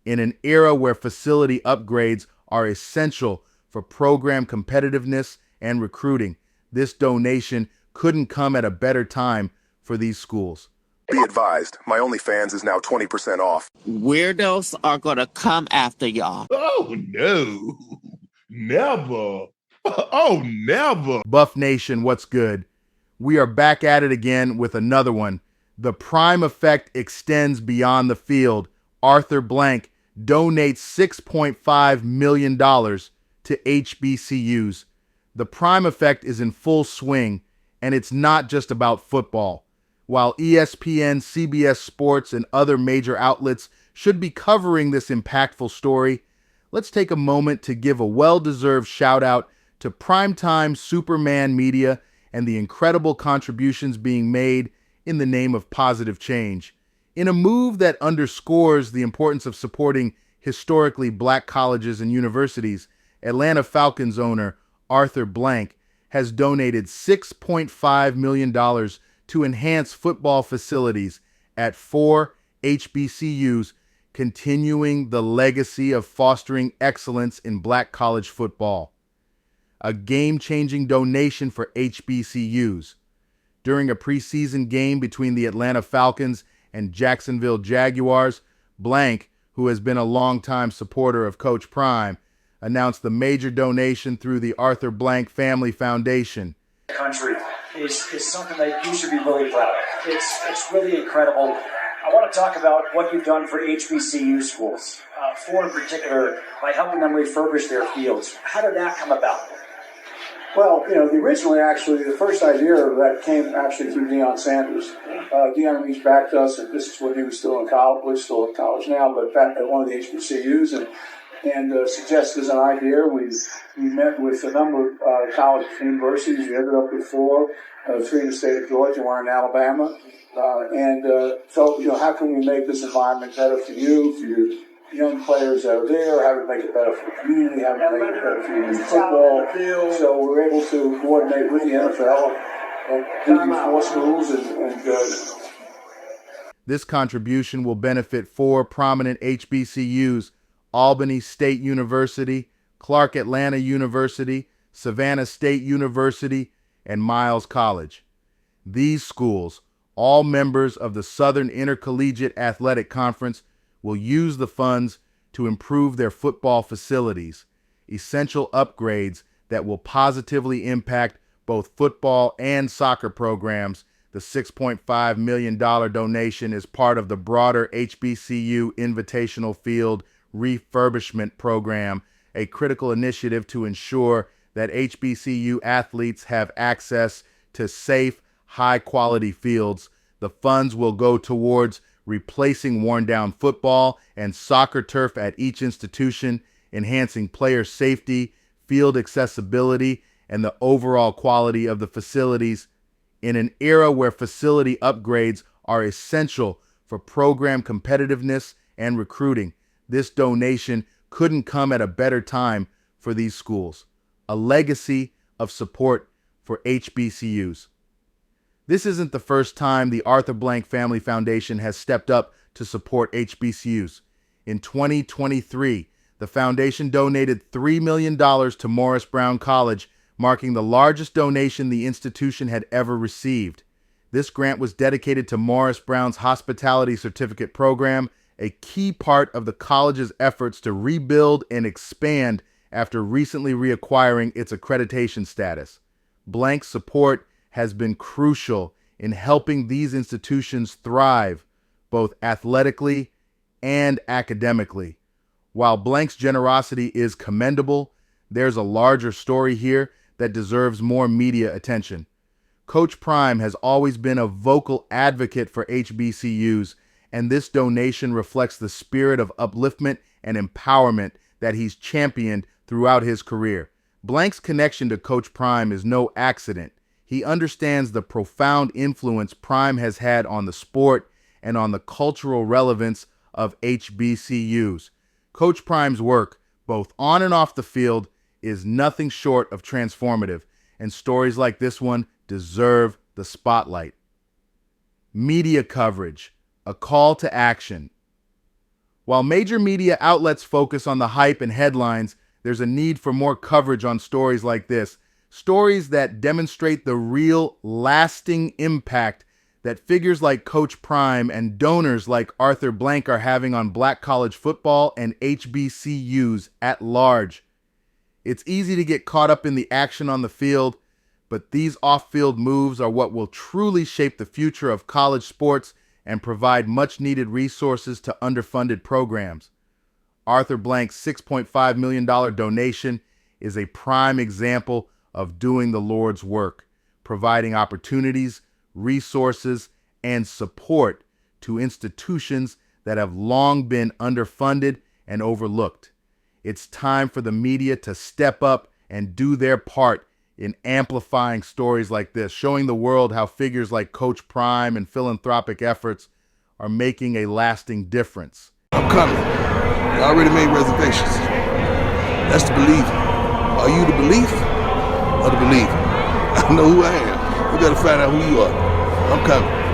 In an era where facility upgrades are essential for program competitiveness and recruiting, this donation couldn't come at a better time for these schools. Be advised, my OnlyFans is now 20% off. Weirdos are gonna come after y'all. Oh, no. Never. Oh, never. Buff Nation, what's good? We are back at it again with another one. The prime effect extends beyond the field. Arthur Blank donates $6.5 million to HBCUs. The prime effect is in full swing, and it's not just about football. While ESPN, CBS Sports, and other major outlets should be covering this impactful story, let's take a moment to give a well-deserved shout-out to primetime Superman Media and the incredible contributions being made in the name of positive change. In a move that underscores the importance of supporting historically black colleges and universities, Atlanta Falcons owner Arthur Blank has donated $6.5 million to enhance football facilities at 4 HBCUs, continuing the legacy of fostering excellence in black college football. A game-changing donation for HBCUs. During a preseason game between the Atlanta Falcons and Jacksonville Jaguars, Blank, who has been a longtime supporter of Coach Prime, announced the major donation through the Arthur Blank Family Foundation. Country is something that you should be really proud of. It's really incredible. I want to talk about what you've done for HBCU schools, 4 in particular, by helping them refurbish their fields. How did that come about? Well, the first idea of that came actually through Deion Sanders. Deion reached back to us, and this is when he was still in college. We're still in college now, but back at one of the HBCUs, and suggested as an idea. We met with a number of college universities. We ended up with 4, 3 in the state of Georgia, 1 in Alabama, and felt, how can we make this environment better for you, for your young players that are there, how to make it better for the community, how to make it better for you in football. So we were able to coordinate with the NFL and do these 4 schools and This contribution will benefit 4 prominent HBCUs: Albany State University, Clark Atlanta University, Savannah State University, and Miles College. These schools, all members of the Southern Intercollegiate Athletic Conference, will use the funds to improve their football facilities, essential upgrades that will positively impact both football and soccer programs. The $6.5 million donation is part of the broader HBCU Invitational Field Refurbishment Program, a critical initiative to ensure that HBCU athletes have access to safe, high-quality fields. The funds will go towards replacing worn-down football and soccer turf at each institution, enhancing player safety, field accessibility, and the overall quality of the facilities. In an era where facility upgrades are essential for program competitiveness and recruiting, this donation couldn't come at a better time for these schools. A legacy of support for HBCUs. This isn't the first time the Arthur Blank Family Foundation has stepped up to support HBCUs. In 2023, the foundation donated $3 million to Morris Brown College, marking the largest donation the institution had ever received. This grant was dedicated to Morris Brown's Hospitality Certificate program, a key part of the college's efforts to rebuild and expand after recently reacquiring its accreditation status. Blank's support has been crucial in helping these institutions thrive, both athletically and academically. While Blank's generosity is commendable, there's a larger story here that deserves more media attention. Coach Prime has always been a vocal advocate for HBCUs, and this donation reflects the spirit of upliftment and empowerment that he's championed throughout his career. Blank's connection to Coach Prime is no accident. He understands the profound influence Prime has had on the sport and on the cultural relevance of HBCUs. Coach Prime's work, both on and off the field, is nothing short of transformative, and stories like this one deserve the spotlight. Media coverage, a call to action. While major media outlets focus on the hype and headlines, there's a need for more coverage on stories like this. Stories that demonstrate the real, lasting impact that figures like Coach Prime and donors like Arthur Blank are having on Black college football and HBCUs at large. It's easy to get caught up in the action on the field, but these off-field moves are what will truly shape the future of college sports and provide much-needed resources to underfunded programs. Arthur Blank's $6.5 million donation is a prime example of doing the Lord's work, providing opportunities, resources, and support to institutions that have long been underfunded and overlooked. It's time for the media to step up and do their part in amplifying stories like this, showing the world how figures like Coach Prime and philanthropic efforts are making a lasting difference. I'm coming. I already made reservations. That's the believer. Are you the belief or the believer? I know who I am. You gotta find out who you are. I'm coming.